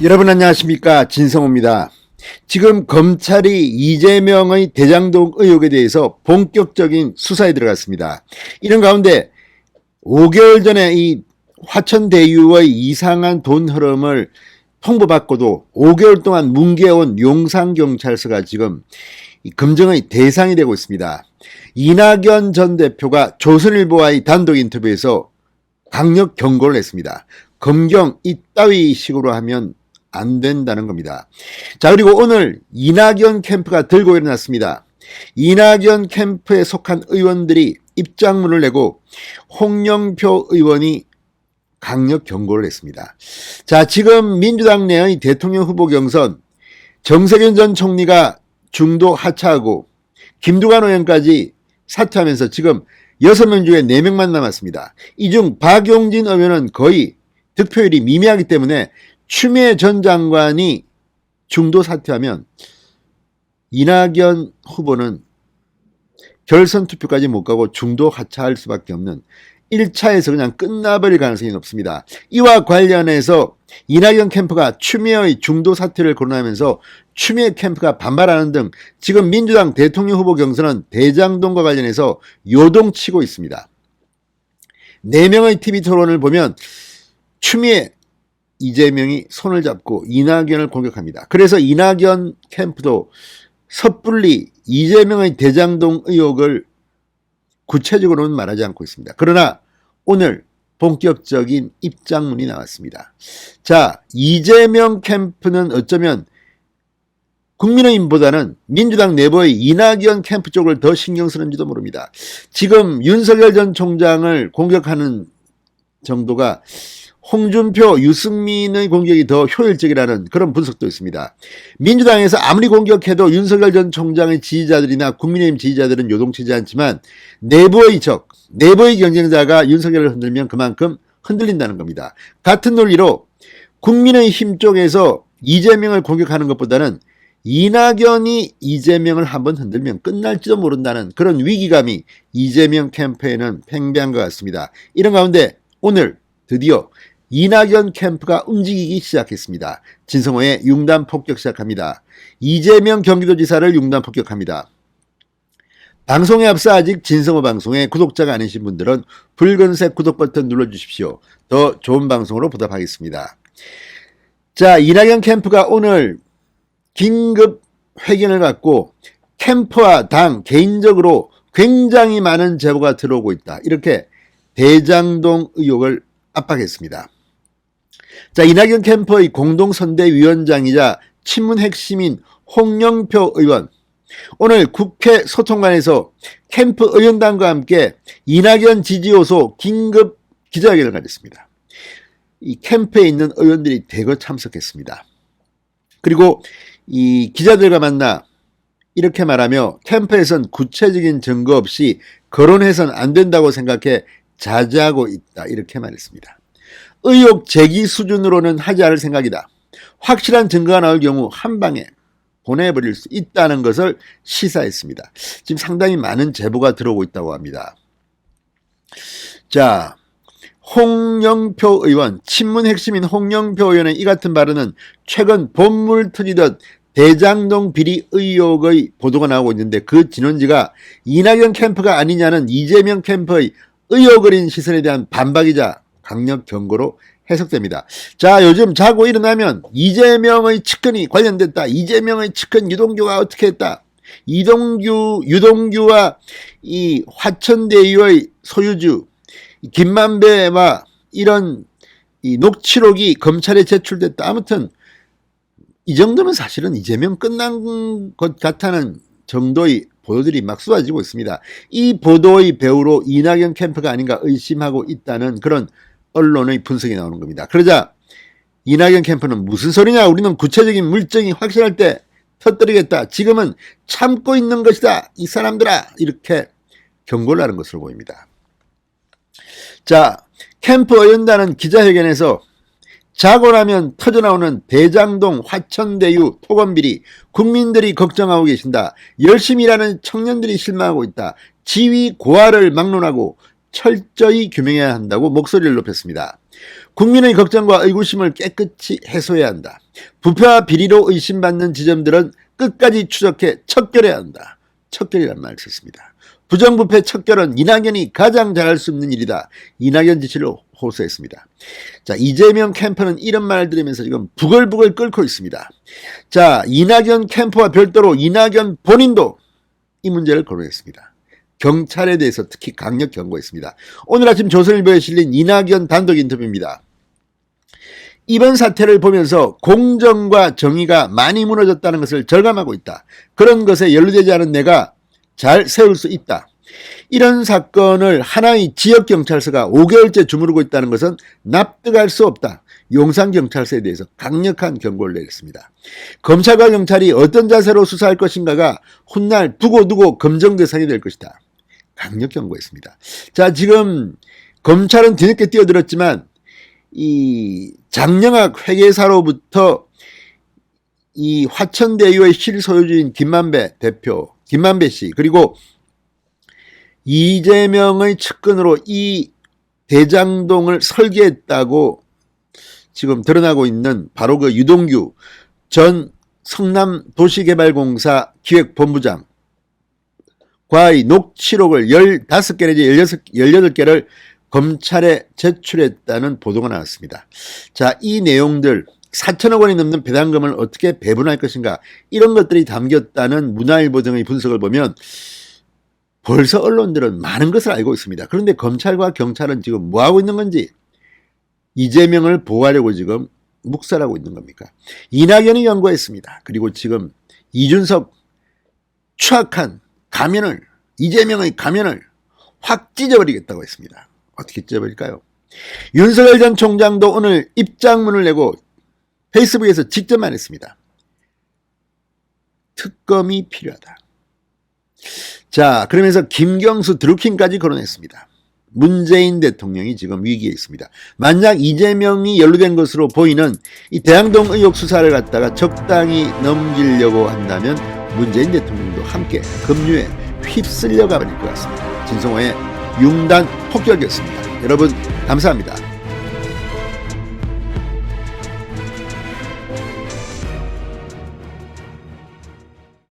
여러분 안녕하십니까, 진성호입니다. 지금 검찰이 이재명의 대장동 의혹에 대해서 본격적인 수사에 들어갔습니다. 이런 가운데 5개월 전에 이 화천대유의 이상한 돈 흐름을 통보받고도 5개월 동안 뭉개온 용산경찰서가 지금 검증의 대상이 되고 있습니다. 이낙연 전 대표가 조선일보와의 단독 인터뷰에서 강력 경고를 했습니다. 검경 이따위 식으로 하면 안 된다는 겁니다. 자, 그리고 오늘 이낙연 캠프가 들고 일어났습니다. 이낙연 캠프에 속한 의원들이 입장문을 내고 홍영표 의원이 강력 경고를 했습니다. 자, 지금 민주당 내의 대통령 후보 경선 정세균 전 총리가 중도 하차하고 김두관 의원까지 사퇴하면서 지금 6명 중에 4명만 남았습니다. 이 중 박용진 의원은 거의 득표율이 미미하기 때문에 추미애 전 장관이 중도 사퇴하면 이낙연 후보는 결선 투표까지 못 가고 중도 하차할 수밖에 없는 1차에서 그냥 끝나버릴 가능성이 높습니다. 이와 관련해서 이낙연 캠프가 추미애의 중도 사퇴를 거론하면서 추미애 캠프가 반발하는 등 지금 민주당 대통령 후보 경선은 대장동과 관련해서 요동치고 있습니다. 4명의 TV 토론을 보면 추미애, 이재명이 손을 잡고 이낙연을 공격합니다. 그래서 이낙연 캠프도 섣불리 이재명의 대장동 의혹을 구체적으로는 말하지 않고 있습니다. 그러나 오늘 본격적인 입장문이 나왔습니다. 자, 이재명 캠프는 어쩌면 국민의힘보다는 민주당 내부의 이낙연 캠프 쪽을 더 신경 쓰는지도 모릅니다. 지금 윤석열 전 총장을 공격하는 정도가 홍준표, 유승민의 공격이 더 효율적이라는 그런 분석도 있습니다. 민주당에서 아무리 공격해도 윤석열 전 총장의 지지자들이나 국민의힘 지지자들은 요동치지 않지만 내부의 적, 내부의 경쟁자가 윤석열을 흔들면 그만큼 흔들린다는 겁니다. 같은 논리로 국민의힘 쪽에서 이재명을 공격하는 것보다는 이낙연이 이재명을 한번 흔들면 끝날지도 모른다는 그런 위기감이 이재명 캠프에는 팽배한 것 같습니다. 이런 가운데 오늘 드디어 이낙연 캠프가 움직이기 시작했습니다. 진성호의 융단 폭격 시작합니다. 이재명 경기도지사를 융단 폭격합니다. 방송에 앞서 아직 진성호 방송에 구독자가 아니신 분들은 붉은색 구독 버튼 눌러주십시오. 더 좋은 방송으로 보답하겠습니다. 자, 이낙연 캠프가 오늘 긴급 회견을 갖고 캠프와 당 개인적으로 굉장히 많은 제보가 들어오고 있다. 이렇게 대장동 의혹을 압박했습니다. 자, 이낙연 캠프의 공동선대위원장이자 친문 핵심인 홍영표 의원, 오늘 국회 소통관에서 캠프 의원단과 함께 이낙연 지지요소 긴급 기자회견을 가졌습니다. 이 캠프에 있는 의원들이 대거 참석했습니다. 그리고 이 기자들과 만나 이렇게 말하며 캠프에선 구체적인 증거 없이 거론해서는 안 된다고 생각해 자제하고 있다. 이렇게 말했습니다. 의혹 제기 수준으로는 하지 않을 생각이다. 확실한 증거가 나올 경우 한 방에 보내버릴 수 있다는 것을 시사했습니다. 지금 상당히 많은 제보가 들어오고 있다고 합니다. 자, 홍영표 의원, 친문 핵심인 홍영표 의원의 이 같은 발언은 최근 본물 터지듯 대장동 비리 의혹의 보도가 나오고 있는데 그 진원지가 이낙연 캠프가 아니냐는 이재명 캠프의 의혹 어린 시선에 대한 반박이자 강력 경고로 해석됩니다. 자, 요즘 자고 일어나면 이재명의 측근이 관련됐다. 이재명의 측근 유동규가 어떻게 했다. 유동규와 이 화천대유의 소유주 김만배와 이런 이 녹취록이 검찰에 제출됐다. 아무튼 이 정도면 사실은 이재명 끝난 것 같다는 정도의 보도들이 막 쏟아지고 있습니다. 이 보도의 배후로 이낙연 캠프가 아닌가 의심하고 있다는 그런 언론의 분석이 나오는 겁니다. 그러자 이낙연 캠프는 무슨 소리냐, 우리는 구체적인 물증이 확실할 때 터뜨리겠다. 지금은 참고 있는 것이다. 이 사람들아, 이렇게 경고를 하는 것으로 보입니다. 자, 캠프 의원단은 기자회견에서 자고 나면 터져나오는 대장동 화천대유 토건비리 국민들이 걱정하고 계신다. 열심히 일하는 청년들이 실망하고 있다. 지위 고하를 막론하고 철저히 규명해야 한다고 목소리를 높였습니다. 국민의 걱정과 의구심을 깨끗이 해소해야 한다. 부패와 비리로 의심받는 지점들은 끝까지 추적해 척결해야 한다. 척결이란 말을 썼습니다. 부정부패 척결은 이낙연이 가장 잘할 수 있는 일이다. 이낙연 지시를 호소했습니다. 자, 이재명 캠프는 이런 말을 들으면서 지금 부글부글 끓고 있습니다. 자, 이낙연 캠프와 별도로 이낙연 본인도 이 문제를 거론했습니다. 경찰에 대해서 특히 강력 경고했습니다. 오늘 아침 조선일보에 실린 이낙연 단독 인터뷰입니다. 이번 사태를 보면서 공정과 정의가 많이 무너졌다는 것을 절감하고 있다. 그런 것에 연루되지 않은 내가 잘 세울 수 있다. 이런 사건을 하나의 지역경찰서가 5개월째 주무르고 있다는 것은 납득할 수 없다. 용산경찰서에 대해서 강력한 경고를 내렸습니다. 검찰과 경찰이 어떤 자세로 수사할 것인가가 훗날 두고두고 검증 대상이 될 것이다. 강력 경고했습니다. 자, 지금 검찰은 뒤늦게 뛰어들었지만 이 장영학 회계사로부터 이 화천대유의 실소유주인 김만배 대표, 김만배 씨, 그리고 이재명의 측근으로 이 대장동을 설계했다고 지금 드러나고 있는 바로 그 유동규 전 성남도시개발공사 기획본부장 과의 녹취록을 15개 내지 18개를 검찰에 제출했다는 보도가 나왔습니다. 자, 이 내용들 4천억 원이 넘는 배당금을 어떻게 배분할 것인가 이런 것들이 담겼다는 문화일보 등의 분석을 보면 벌써 언론들은 많은 것을 알고 있습니다. 그런데 검찰과 경찰은 지금 뭐하고 있는 건지 이재명을 보호하려고 지금 묵살하고 있는 겁니까? 이낙연이 연구했습니다. 그리고 지금 이준석 추악한 가면을 이재명의 가면을 확 찢어버리겠다고 했습니다. 어떻게 찢어버릴까요? 윤석열 전 총장도 오늘 입장문을 내고 페이스북에서 직접 말했습니다. 특검이 필요하다. 자, 그러면서 김경수 드루킹까지 거론했습니다. 문재인 대통령이 지금 위기에 있습니다. 만약 이재명이 연루된 것으로 보이는 이 대장동 의혹 수사를 갖다가 적당히 넘기려고 한다면 문재인 대통령도 함께 급류에 휩쓸려 가버릴 것 같습니다. 진성호의 융단 폭격이었습니다. 여러분 감사합니다.